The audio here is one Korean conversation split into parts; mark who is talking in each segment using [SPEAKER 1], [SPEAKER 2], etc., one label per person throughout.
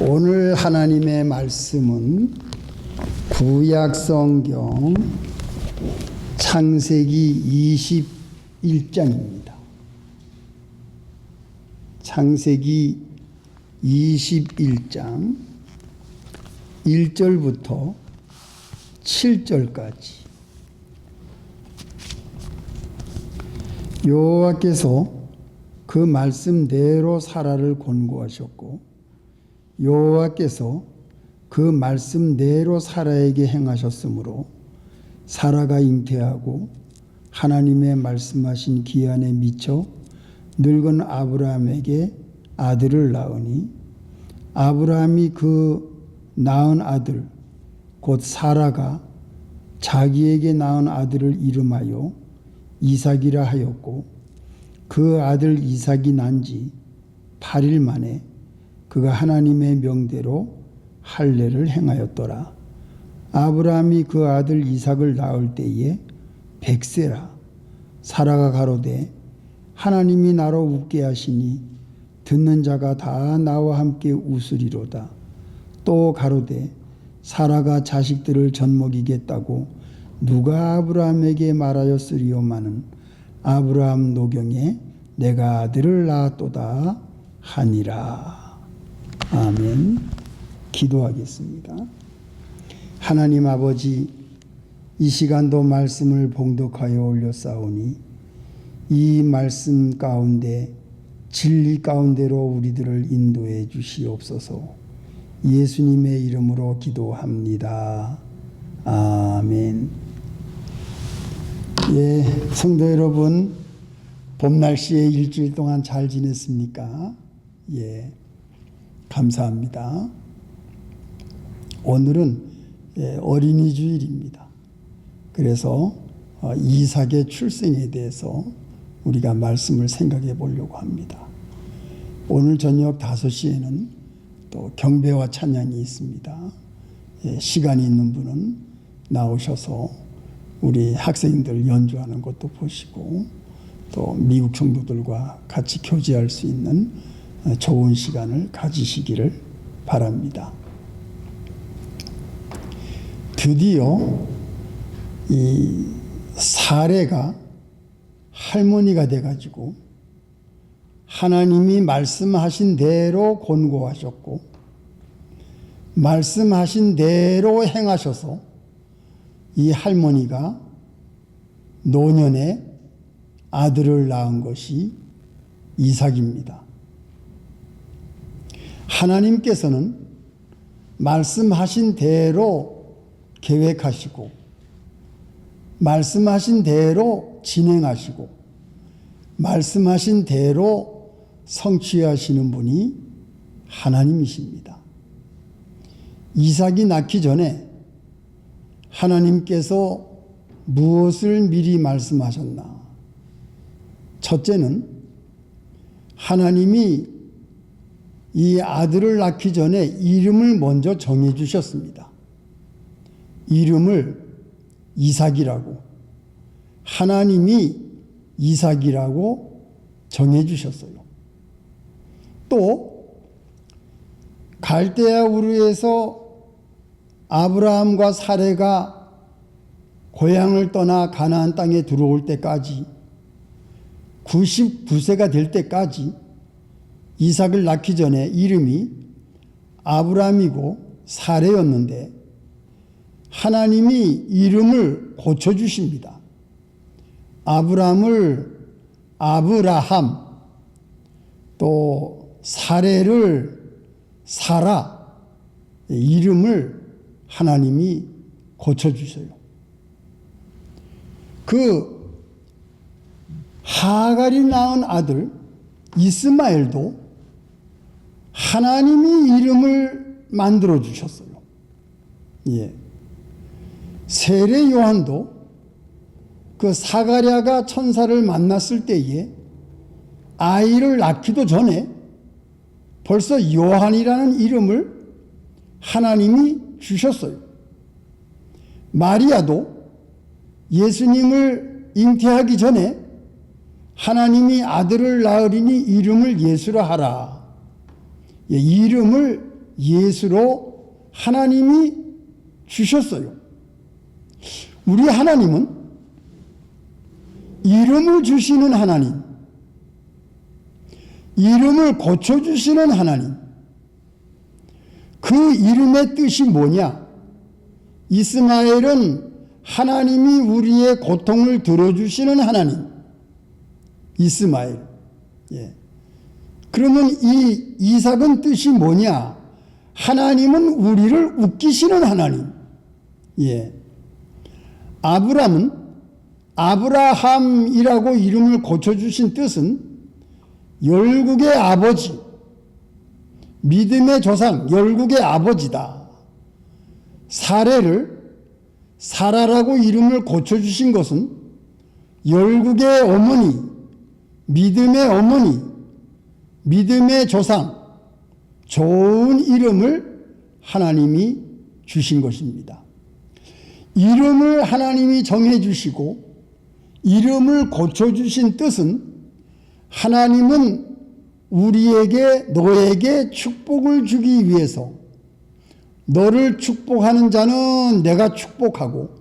[SPEAKER 1] 오늘 하나님의 말씀은 구약 성경 창세기 21장입니다. 창세기 21장 1절부터 7절까지 여호와께서 그 말씀대로 사라를 권고하셨고 여호와께서 그 말씀대로 사라에게 행하셨으므로 사라가 잉태하고 하나님의 말씀하신 기한에 미쳐 늙은 아브라함에게 아들을 낳으니 아브라함이 그 낳은 아들 곧 사라가 자기에게 낳은 아들을 이름하여 이삭이라 하였고 그 아들 이삭이 난 지 8일 만에 그가 하나님의 명대로 할례를 행하였더라. 아브라함이 그 아들 이삭을 낳을 때에 100세라. 사라가 가로되 하나님이 나로 웃게 하시니 듣는 자가 다 나와 함께 웃으리로다. 또 가로되 사라가 자식들을 젖먹이겠다고 누가 아브라함에게 말하였으리오마는 아브라함 노경에 내가 아들을 낳았도다 하니라. 아멘. 기도하겠습니다. 하나님 아버지, 이 시간도 말씀을 봉독하여 올렸사오니 이 말씀 가운데 진리 가운데로 우리들을 인도해 주시옵소서. 예수님의 이름으로 기도합니다. 아멘. 성도 여러분, 봄 날씨에 일주일 동안 잘 지냈습니까? 감사합니다. 오늘은 어린이 주일입니다. 그래서 이삭의 출생에 대해서 우리가 말씀을 생각해 보려고 합니다. 오늘 저녁 5시에는 또 경배와 찬양이 있습니다. 시간이 있는 분은 나오셔서 우리 학생들 연주하는 것도 보시고 또 미국 성도들과 같이 교제할 수 있는 좋은 시간을 가지시기를 바랍니다. 드디어 이 사레가 할머니가 돼가지고 하나님이 말씀하신 대로 권고하셨고 말씀하신 대로 행하셔서 이 할머니가 노년에 아들을 낳은 것이 이삭입니다. 하나님께서는 말씀하신 대로 계획하시고 말씀하신 대로 진행하시고 말씀하신 대로 성취하시는 분이 하나님이십니다. 이삭이 낳기 전에 하나님께서 무엇을 미리 말씀하셨나? 첫째는 하나님이 이 아들을 낳기 전에 이름을 먼저 정해 주셨습니다. 이름을 이삭이라고, 하나님이 이삭이라고 정해 주셨어요. 또 갈대아 우르에서 아브라함과 사레가 고향을 떠나 가나안 땅에 들어올 때까지 99세가 될 때까지 이삭을 낳기 전에 이름이 아브라함이고 사레였는데 하나님이 이름을 고쳐주십니다. 아브라함을 아브라함, 또 사레를 사라, 이름을 하나님이 고쳐주셔요. 그 하갈이 낳은 아들 이스마엘도 하나님이 이름을 만들어 주셨어요. 세례 요한도 그 사가랴가 천사를 만났을 때에 아이를 낳기도 전에 벌써 요한이라는 이름을 하나님이 주셨어요. 마리아도 예수님을 잉태하기 전에 하나님이 아들을 낳으리니 이름을 예수라 하라. 이름을 예수로 하나님이 주셨어요. 우리 하나님은 이름을 주시는 하나님, 이름을 고쳐주시는 하나님. 그 이름의 뜻이 뭐냐? 이스마엘은 하나님이 우리의 고통을 들어주시는 하나님. 이스마엘. 예. 그러면 이 이삭은 뜻이 뭐냐? 하나님은 우리를 웃기시는 하나님. 예. 아브람은 아브라함이라고 이름을 고쳐주신 뜻은 열국의 아버지, 믿음의 조상, 열국의 아버지다. 사례를 사라라고 이름을 고쳐주신 것은 열국의 어머니, 믿음의 어머니, 믿음의 조상, 좋은 이름을 하나님이 주신 것입니다. 이름을 하나님이 정해주시고 이름을 고쳐주신 뜻은 하나님은 우리에게, 너에게 축복을 주기 위해서 너를 축복하는 자는 내가 축복하고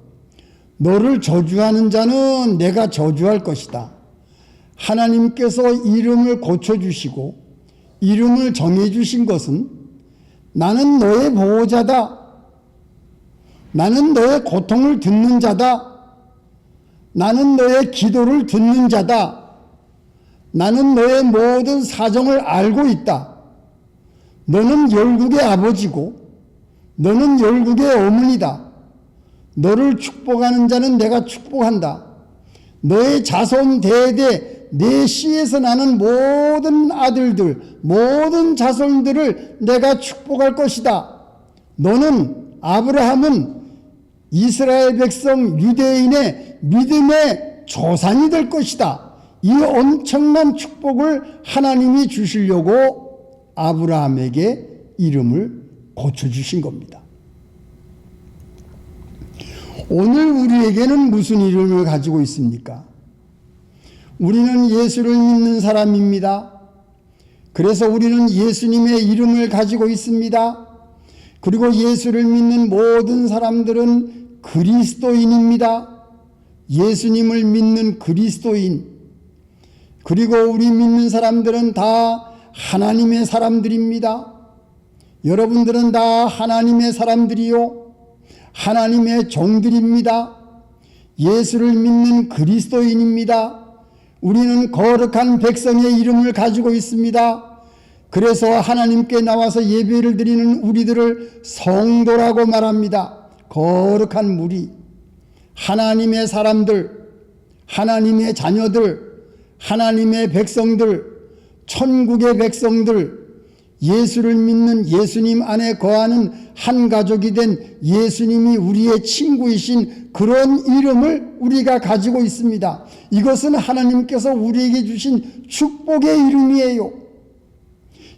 [SPEAKER 1] 너를 저주하는 자는 내가 저주할 것이다. 하나님께서 이름을 고쳐주시고 이름을 정해주신 것은 나는 너의 보호자다. 나는 너의 고통을 듣는 자다. 나는 너의 기도를 듣는 자다. 나는 너의 모든 사정을 알고 있다. 너는 열국의 아버지고 너는 열국의 어머니다. 너를 축복하는 자는 내가 축복한다. 너의 자손 대대 내 씨에서 나는 모든 아들들, 모든 자손들을 내가 축복할 것이다. 너는, 아브라함은 이스라엘 백성 유대인의 믿음의 조상이 될 것이다. 이 엄청난 축복을 하나님이 주시려고 아브라함에게 이름을 고쳐주신 겁니다. 오늘 우리에게는 무슨 이름을 가지고 있습니까? 우리는 예수를 믿는 사람입니다. 그래서 우리는 예수님의 이름을 가지고 있습니다. 그리고 예수를 믿는 모든 사람들은 그리스도인입니다. 예수님을 믿는 그리스도인. 그리고 우리 믿는 사람들은 다 하나님의 사람들입니다. 여러분들은 다 하나님의 사람들이요. 하나님의 종들입니다. 예수를 믿는 그리스도인입니다. 우리는 거룩한 백성의 이름을 가지고 있습니다. 그래서 하나님께 나와서 예배를 드리는 우리들을 성도라고 말합니다. 거룩한 무리, 하나님의 사람들, 하나님의 자녀들, 하나님의 백성들, 천국의 백성들, 예수를 믿는 예수님 안에 거하는 한 가족이 된 예수님이 우리의 친구이신 그런 이름을 우리가 가지고 있습니다. 이것은 하나님께서 우리에게 주신 축복의 이름이에요.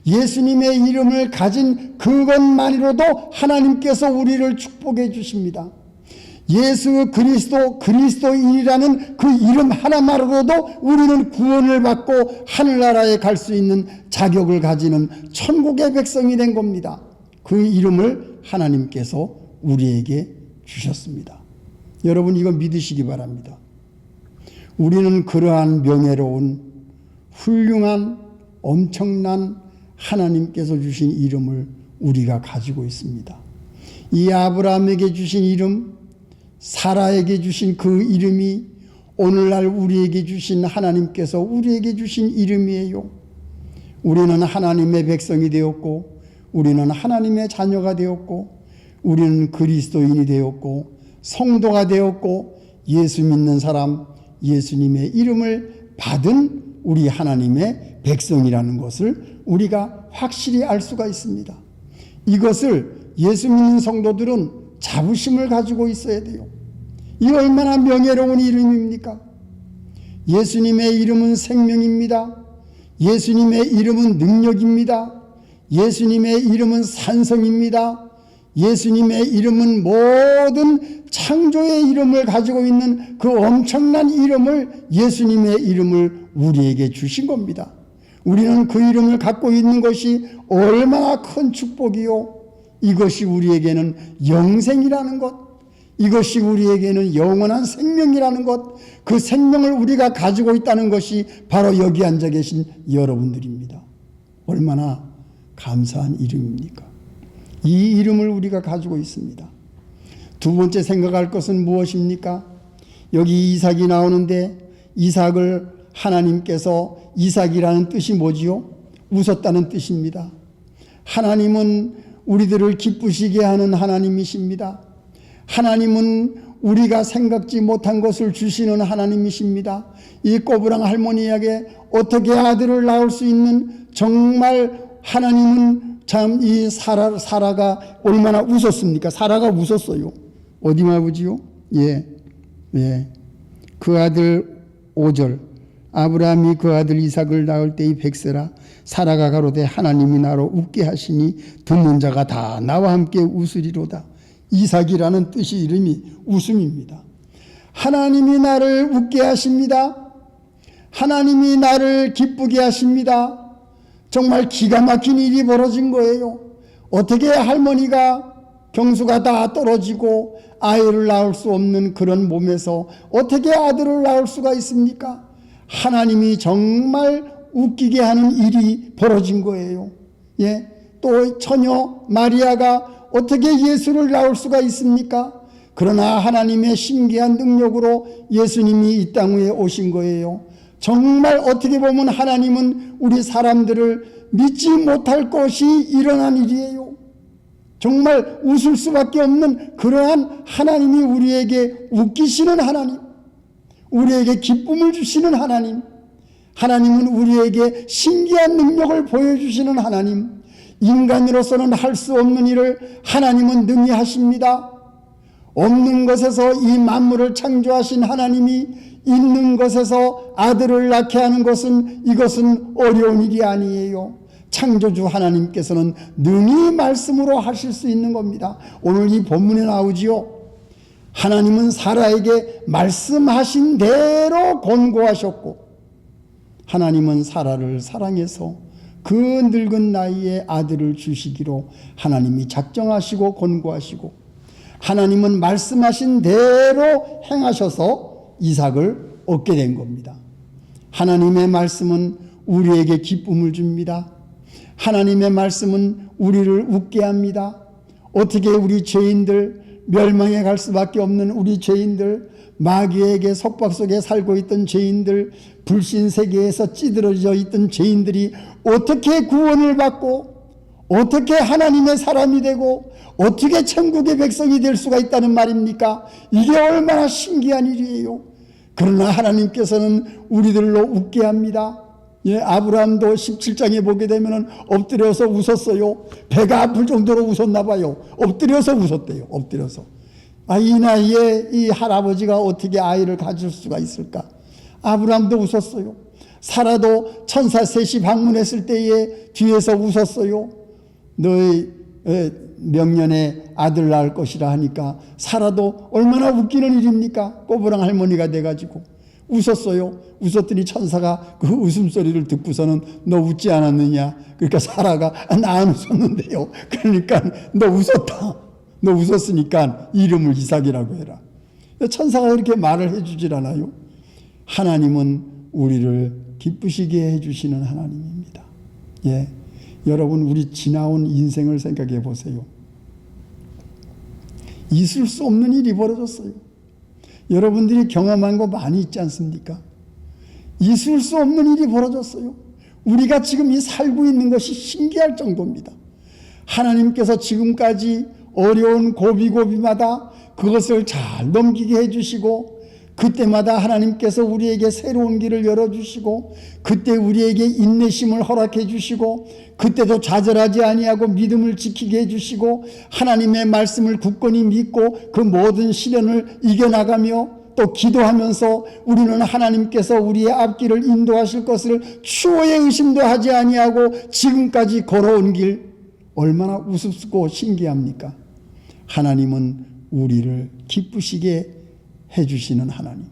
[SPEAKER 1] 예수님의 이름을 가진 그것만으로도 하나님께서 우리를 축복해 주십니다. 예수 그리스도, 그리스도인이라는 그 이름 하나만으로도 우리는 구원을 받고 하늘나라에 갈 수 있는 자격을 가지는 천국의 백성이 된 겁니다. 그 이름을 하나님께서 우리에게 주셨습니다. 여러분, 이거 믿으시기 바랍니다. 우리는 그러한 명예로운 훌륭한 엄청난 하나님께서 주신 이름을 우리가 가지고 있습니다. 이 아브라함에게 주신 이름, 사라에게 주신 그 이름이 오늘날 우리에게 주신 하나님께서 우리에게 주신 이름이에요. 우리는 하나님의 백성이 되었고 우리는 하나님의 자녀가 되었고 우리는 그리스도인이 되었고 성도가 되었고 예수 믿는 사람, 예수님의 이름을 받은 우리 하나님의 백성이라는 것을 우리가 확실히 알 수가 있습니다. 이것을 예수 믿는 성도들은 자부심을 가지고 있어야 돼요. 이 얼마나 명예로운 이름입니까? 예수님의 이름은 생명입니다. 예수님의 이름은 능력입니다. 예수님의 이름은 산성입니다. 예수님의 이름은 모든 창조의 이름을 가지고 있는 그 엄청난 이름을, 예수님의 이름을 우리에게 주신 겁니다. 우리는 그 이름을 갖고 있는 것이 얼마나 큰 축복이요. 이것이 우리에게는 영생이라는 것, 이것이 우리에게는 영원한 생명이라는 것, 그 생명을 우리가 가지고 있다는 것이 바로 여기 앉아 계신 여러분들입니다. 얼마나 감사한 이름입니까? 이 이름을 우리가 가지고 있습니다. 두 번째 생각할 것은 무엇입니까? 여기 이삭이 나오는데 이삭을 하나님께서, 이삭이라는 뜻이 뭐지요? 웃었다는 뜻입니다. 하나님은 우리들을 기쁘시게 하는 하나님이십니다. 하나님은 우리가 생각지 못한 것을 주시는 하나님이십니다. 이 꼬부랑 할머니에게 어떻게 아들을 낳을 수 있는, 정말 하나님은 참 이 사라가 얼마나 웃었습니까? 사라가 웃었어요. 어디 말보지요? 그 아들 5절, 아브라함이 그 아들 이삭을 낳을 때의 백세라 사라가 가로되 하나님이 나로 웃게 하시니 듣는 자가 다 나와 함께 웃으리로다. 이삭이라는 뜻이 이름이 웃음입니다. 하나님이 나를 웃게 하십니다. 하나님이 나를 기쁘게 하십니다. 정말 기가 막힌 일이 벌어진 거예요. 어떻게 할머니가 경수가 다 떨어지고 아이를 낳을 수 없는 그런 몸에서 어떻게 아들을 낳을 수가 있습니까? 하나님이 정말 웃기게 하는 일이 벌어진 거예요. 또 처녀 마리아가 어떻게 예수를 낳을 수가 있습니까? 그러나 하나님의 신기한 능력으로 예수님이 이 땅 위에 오신 거예요. 정말 어떻게 보면 하나님은 우리 사람들을 믿지 못할 것이 일어난 일이에요. 정말 웃을 수밖에 없는 그러한 하나님이 우리에게 웃기시는 하나님, 우리에게 기쁨을 주시는 하나님, 하나님은 우리에게 신기한 능력을 보여주시는 하나님, 인간으로서는 할 수 없는 일을 하나님은 능히 하십니다. 없는 것에서 이 만물을 창조하신 하나님이 있는 것에서 아들을 낳게 하는 것은, 이것은 어려운 일이 아니에요. 창조주 하나님께서는 능히 말씀으로 하실 수 있는 겁니다. 오늘 이 본문에 나오지요. 하나님은 사라에게 말씀하신 대로 권고하셨고, 하나님은 사라를 사랑해서 그 늙은 나이에 아들을 주시기로 하나님이 작정하시고 권고하시고, 하나님은 말씀하신 대로 행하셔서 이삭을 얻게 된 겁니다. 하나님의 말씀은 우리에게 기쁨을 줍니다. 하나님의 말씀은 우리를 웃게 합니다. 어떻게 우리 죄인들, 멸망에 갈 수밖에 없는 우리 죄인들, 마귀에게 속박 속에 살고 있던 죄인들, 불신 세계에서 찌들어져 있던 죄인들이 어떻게 구원을 받고 어떻게 하나님의 사람이 되고 어떻게 천국의 백성이 될 수가 있다는 말입니까? 이게 얼마나 신기한 일이에요. 그러나 하나님께서는 우리들로 웃게 합니다. 아브라함도 17장에 보게 되면 엎드려서 웃었어요. 배가 아플 정도로 웃었나 봐요. 엎드려서 웃었대요. 엎드려서. 이 나이에 이 할아버지가 어떻게 아이를 가질 수가 있을까? 아브라함도 웃었어요. 사라도 천사 셋이 방문했을 때에 뒤에서 웃었어요. 너희 명년에 아들 낳을 것이라 하니까 사라도 얼마나 웃기는 일입니까? 꼬부랑 할머니가 돼가지고 웃었어요. 웃었더니 천사가 그 웃음소리를 듣고서는 너 웃지 않았느냐? 그러니까 사라가 나 안 웃었는데요. 그러니까 너 웃었다. 너 웃었으니까 이름을 이삭이라고 해라. 천사가 그렇게 말을 해주질 않아요. 하나님은 우리를 기쁘시게 해주시는 하나님입니다. 여러분, 우리 지나온 인생을 생각해 보세요. 있을 수 없는 일이 벌어졌어요. 여러분들이 경험한 거 많이 있지 않습니까? 있을 수 없는 일이 벌어졌어요. 우리가 지금 이 살고 있는 것이 신기할 정도입니다. 하나님께서 지금까지 어려운 고비고비마다 그것을 잘 넘기게 해주시고, 그때마다 하나님께서 우리에게 새로운 길을 열어주시고, 그때 우리에게 인내심을 허락해 주시고, 그때도 좌절하지 아니하고 믿음을 지키게 해주시고, 하나님의 말씀을 굳건히 믿고 그 모든 시련을 이겨나가며 또 기도하면서 우리는 하나님께서 우리의 앞길을 인도하실 것을 추호의 의심도 하지 아니하고 지금까지 걸어온 길, 얼마나 우습고 신기합니까? 하나님은 우리를 기쁘시게 해주시는 하나님.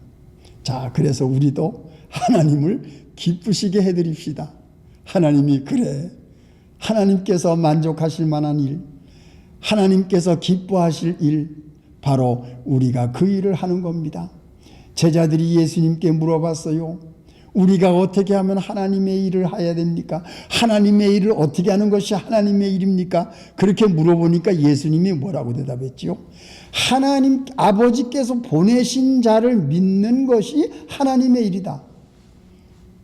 [SPEAKER 1] 자, 그래서 우리도 하나님을 기쁘시게 해드립시다. 하나님이 그래, 하나님께서 만족하실 만한 일, 하나님께서 기뻐하실 일, 바로 우리가 그 일을 하는 겁니다. 제자들이 예수님께 물어봤어요. 우리가 어떻게 하면 하나님의 일을 해야 됩니까? 하나님의 일을 어떻게 하는 것이 하나님의 일입니까? 그렇게 물어보니까 예수님이 뭐라고 대답했지요? 하나님 아버지께서 보내신 자를 믿는 것이 하나님의 일이다.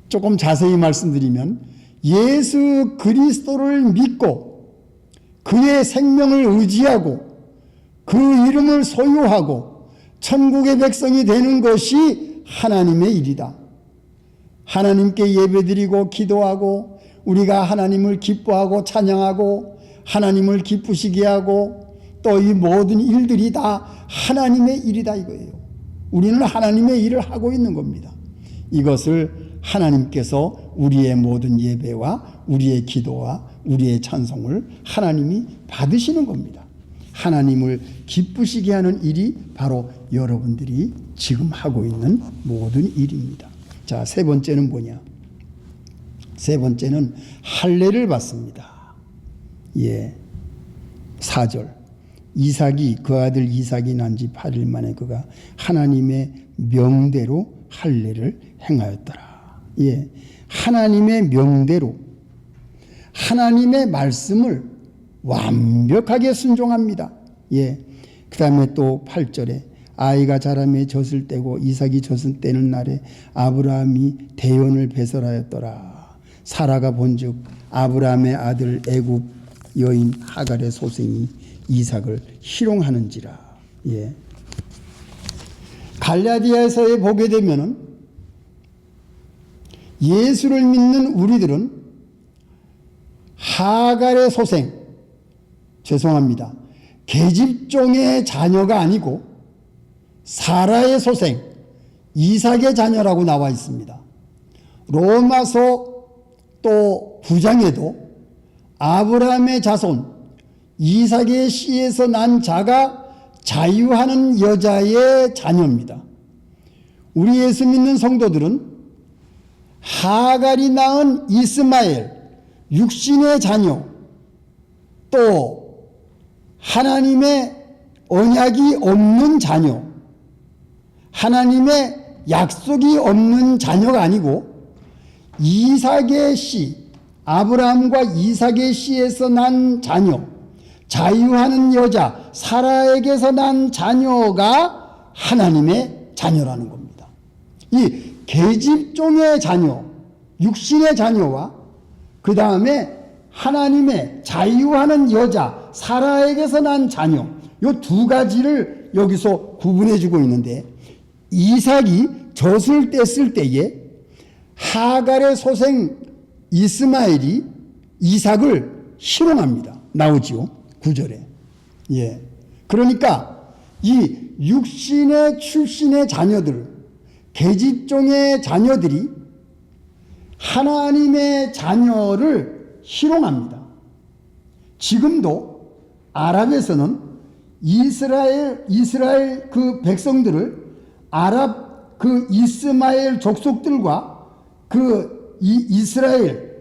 [SPEAKER 1] 조금 자세히 말씀드리면 예수 그리스도를 믿고 그의 생명을 의지하고 그 이름을 소유하고 천국의 백성이 되는 것이 하나님의 일이다. 하나님께 예배드리고 기도하고 우리가 하나님을 기뻐하고 찬양하고 하나님을 기쁘시게 하고 또 이 모든 일들이 다 하나님의 일이다 이거예요. 우리는 하나님의 일을 하고 있는 겁니다. 이것을 하나님께서 우리의 모든 예배와 우리의 기도와 우리의 찬송을 하나님이 받으시는 겁니다. 하나님을 기쁘시게 하는 일이 바로 여러분들이 지금 하고 있는 모든 일입니다. 자, 세 번째는 뭐냐? 세 번째는 할례를 받습니다. 예, 4절. 이삭이 그 아들 이삭이 난 지 8일 만에 그가 하나님의 명대로 할례를 행하였더라. 예, 하나님의 명대로 하나님의 말씀을 완벽하게 순종합니다. 예, 그 다음에 또 8절에 아이가 자라매 젖을 떼고 이삭이 젖은 떼는 날에 아브라함이 대원을 배설하였더라. 사라가 본즉 아브라함의 아들 애굽 여인 하갈의 소생이 이삭을 희롱하는지라. 예. 갈라디아서에 보게 되면은 예수를 믿는 우리들은 하갈의 소생, 죄송합니다, 계집종의 자녀가 아니고 사라의 소생, 이삭의 자녀라고 나와 있습니다. 로마서 또 9장에도 아브라함의 자손 이삭의 씨에서 난 자가 자유하는 여자의 자녀입니다. 우리 예수 믿는 성도들은 하갈이 낳은 이스마엘 육신의 자녀, 또 하나님의 언약이 없는 자녀, 하나님의 약속이 없는 자녀가 아니고 이삭의 씨, 아브라함과 이삭의 씨에서 난 자녀, 자유하는 여자 사라에게서 난 자녀가 하나님의 자녀라는 겁니다. 이 계집종의 자녀, 육신의 자녀와 그 다음에 하나님의 자유하는 여자 사라에게서 난 자녀, 이 두 가지를 여기서 구분해 주고 있는데, 이삭이 젖을 뗐을 때에 하갈의 소생 이스마엘이 이삭을 희롱합니다. 나오지요, 9절에. 예. 그러니까 이 육신의 출신의 자녀들, 계집종의 자녀들이 하나님의 자녀를 희롱합니다. 지금도 아랍에서는 이스라엘 그 백성들을 아랍 그 이스마엘 족속들과 그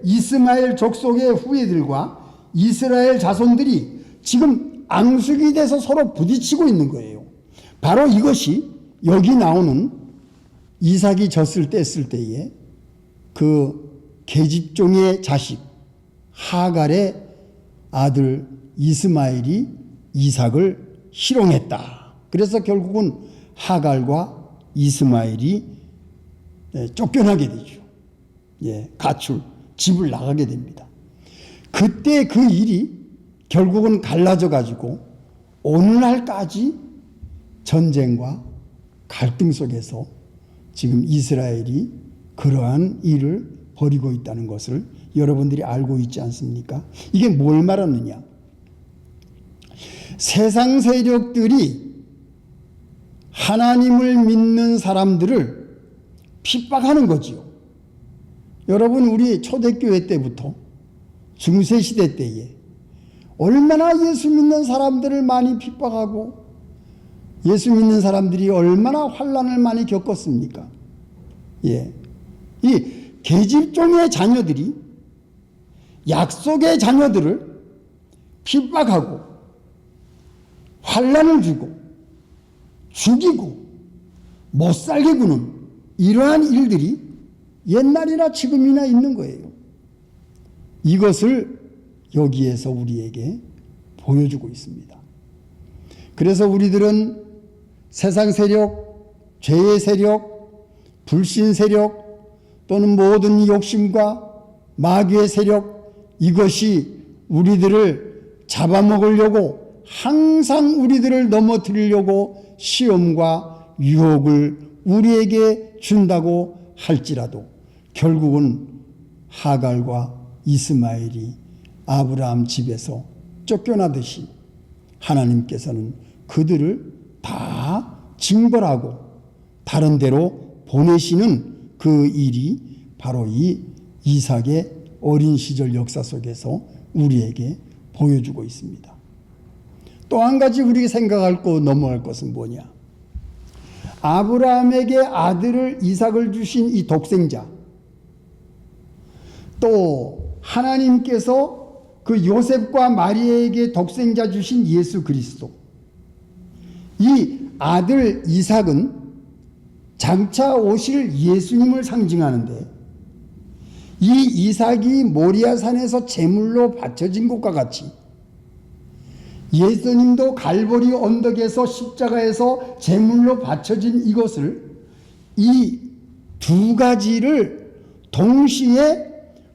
[SPEAKER 1] 이스마엘 족속의 후예들과 이스라엘 자손들이 지금 앙숙이 돼서 서로 부딪히고 있는 거예요. 바로 이것이 여기 나오는 이삭이 젖을 뗐을 때에 그 계집종의 자식 하갈의 아들 이스마엘이 이삭을 희롱했다. 그래서 결국은 하갈과 이스마엘이 쫓겨나게 되죠. 예, 가출, 집을 나가게 됩니다. 그때 그 일이 결국은 갈라져 가지고 오늘날까지 전쟁과 갈등 속에서 지금 이스라엘이 그러한 일을 벌이고 있다는 것을 여러분들이 알고 있지 않습니까? 이게 뭘 말하느냐? 세상 세력들이 하나님을 믿는 사람들을 핍박하는 거지요. 여러분, 우리 초대교회 때부터 중세시대 때에 얼마나 예수 믿는 사람들을 많이 핍박하고 예수 믿는 사람들이 얼마나 환난을 많이 겪었습니까? 예. 이 계집종의 자녀들이 약속의 자녀들을 핍박하고 환난을 주고 죽이고 못살게 구는 이러한 일들이 옛날이나 지금이나 있는 거예요. 이것을 여기에서 우리에게 보여주고 있습니다. 그래서 우리들은 세상 세력, 죄의 세력, 불신 세력 또는 모든 욕심과 마귀의 세력, 이것이 우리들을 잡아먹으려고 항상 우리들을 넘어뜨리려고 시험과 유혹을 우리에게 준다고 할지라도 결국은 하갈과 이스마엘이 아브라함 집에서 쫓겨나듯이 하나님께서는 그들을 다 징벌하고 다른 데로 보내시는 그 일이 바로 이 이삭의 어린 시절 역사 속에서 우리에게 보여주고 있습니다. 또 한 가지 우리가 생각할 거 넘어갈 것은 뭐냐? 아브라함에게 아들을 이삭을 주신 이 독생자, 또 하나님께서 그 요셉과 마리아에게 독생자 주신 예수 그리스도, 이 아들 이삭은 장차 오실 예수님을 상징하는데, 이 이삭이 모리아산에서 제물로 바쳐진 것과 같이 예수님도 갈보리 언덕에서 십자가에서 제물로 바쳐진 이것을, 이 두 가지를 동시에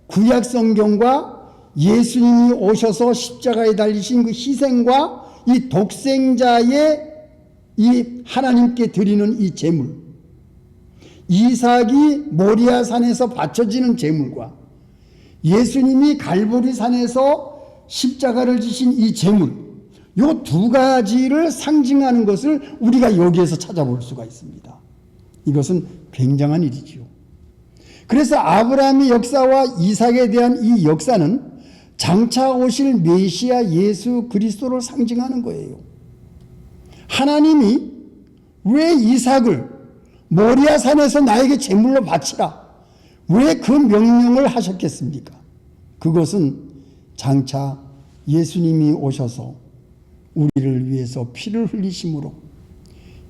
[SPEAKER 1] 구약 성경과 예수님이 오셔서 십자가에 달리신 그 희생과 이 독생자의 이 하나님께 드리는 이 제물, 이삭이 모리아산에서 바쳐지는 제물과 예수님이 갈보리산에서 십자가를 지신 이 제물, 이 두 가지를 상징하는 것을 우리가 여기에서 찾아볼 수가 있습니다. 이것은 굉장한 일이지요. 그래서 아브라함의 역사와 이삭에 대한 이 역사는 장차 오실 메시아 예수 그리스도를 상징하는 거예요. 하나님이 왜 이삭을 모리아산에서 나에게 제물로 바치라, 왜 그 명령을 하셨겠습니까? 그것은 장차 예수님이 오셔서 우리를 위해서 피를 흘리심으로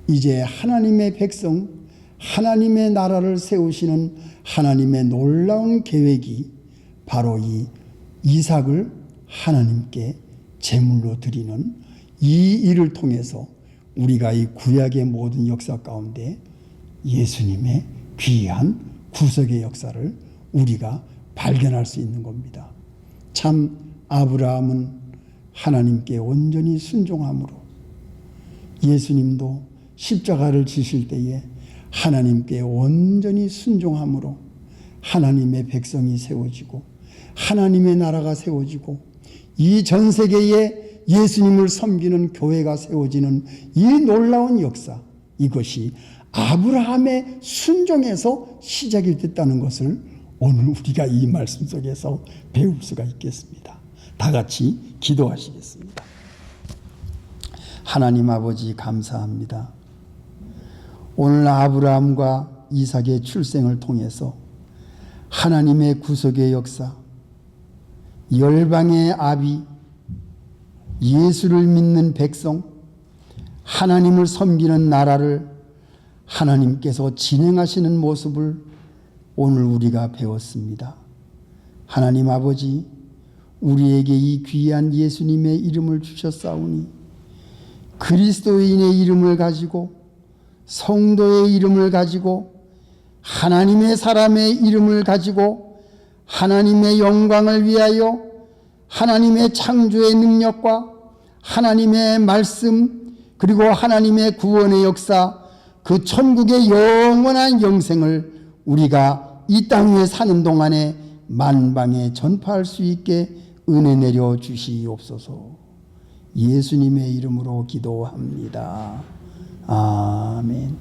[SPEAKER 1] 이제 하나님의 백성, 하나님의 나라를 세우시는 하나님의 놀라운 계획이 바로 이 이삭을 하나님께 제물로 드리는 이 일을 통해서 우리가 이 구약의 모든 역사 가운데 예수님의 귀한 구속의 역사를 우리가 발견할 수 있는 겁니다. 참 아브라함은 하나님께 온전히 순종함으로, 예수님도 십자가를 지실 때에 하나님께 온전히 순종함으로 하나님의 백성이 세워지고 하나님의 나라가 세워지고 이 전 세계에 예수님을 섬기는 교회가 세워지는 이 놀라운 역사, 이것이 아브라함의 순종에서 시작이 됐다는 것을 오늘 우리가 이 말씀 속에서 배울 수가 있겠습니다. 다 같이 기도하시겠습니다. 하나님 아버지, 감사합니다. 오늘 아브라함과 이삭의 출생을 통해서 하나님의 구속의 역사, 열방의 아비, 예수를 믿는 백성, 하나님을 섬기는 나라를 하나님께서 진행하시는 모습을 오늘 우리가 배웠습니다. 하나님 아버지, 우리에게 이 귀한 예수님의 이름을 주셨사오니 그리스도인의 이름을 가지고, 성도의 이름을 가지고, 하나님의 사람의 이름을 가지고 하나님의 영광을 위하여 하나님의 창조의 능력과 하나님의 말씀, 그리고 하나님의 구원의 역사, 그 천국의 영원한 영생을 우리가 이 땅 위에 사는 동안에 만방에 전파할 수 있게 은혜 내려 주시옵소서. 예수님의 이름으로 기도합니다. 아멘.